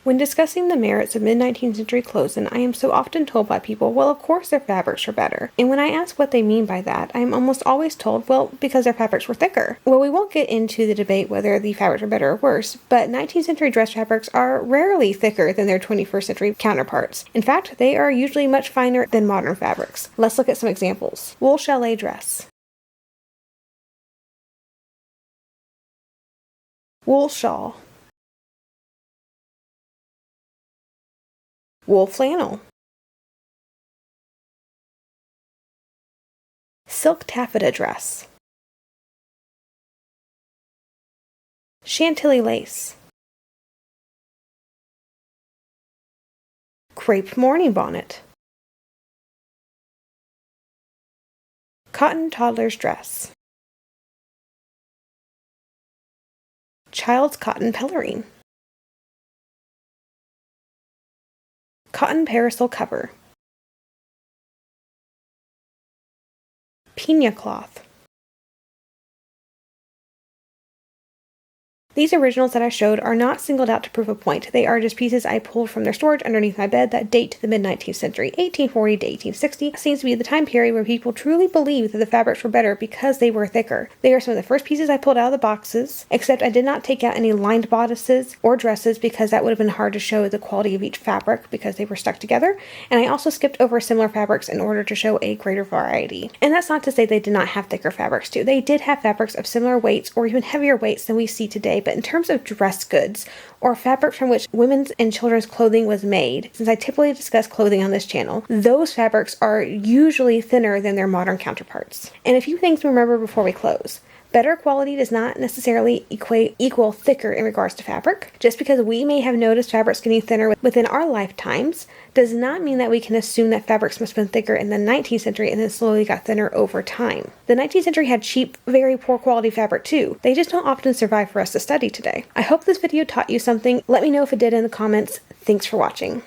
When discussing the merits of mid-19th century clothing, I am so often told by people, well, of course their fabrics are better. And when I ask what they mean by that, I am almost always told, well, because their fabrics were thicker. Well, we won't get into the debate whether the fabrics are better or worse, but 19th century dress fabrics are rarely thicker than their 21st century counterparts. In fact, they are usually much finer than modern fabrics. Let's look at some examples. Wool chalet dress. Wool shawl. Wool flannel. Silk taffeta dress. Chantilly lace. Crepe morning bonnet. Cotton toddler's dress. Child's cotton pelerine. Cotton parasol cover. Piña cloth. These originals that I showed are not singled out to prove a point. They are just pieces I pulled from their storage underneath my bed that date to the mid-19th century. 1840 to 1860 seems to be the time period where people truly believed that the fabrics were better because they were thicker. They are some of the first pieces I pulled out of the boxes, except I did not take out any lined bodices or dresses because that would have been hard to show the quality of each fabric because they were stuck together. And I also skipped over similar fabrics in order to show a greater variety. And that's not to say they did not have thicker fabrics too. They did have fabrics of similar weights or even heavier weights than we see today. But in terms of dress goods, or fabric from which women's and children's clothing was made, since I typically discuss clothing on this channel, those fabrics are usually thinner than their modern counterparts. And a few things to remember before we close. Better quality does not necessarily equal thicker in regards to fabric. Just because we may have noticed fabrics getting thinner within our lifetimes does not mean that we can assume that fabrics must have been thicker in the 19th century and then slowly got thinner over time. The 19th century had cheap, very poor quality fabric too. They just don't often survive for us to study today. I hope this video taught you something. Let me know if it did in the comments. Thanks for watching.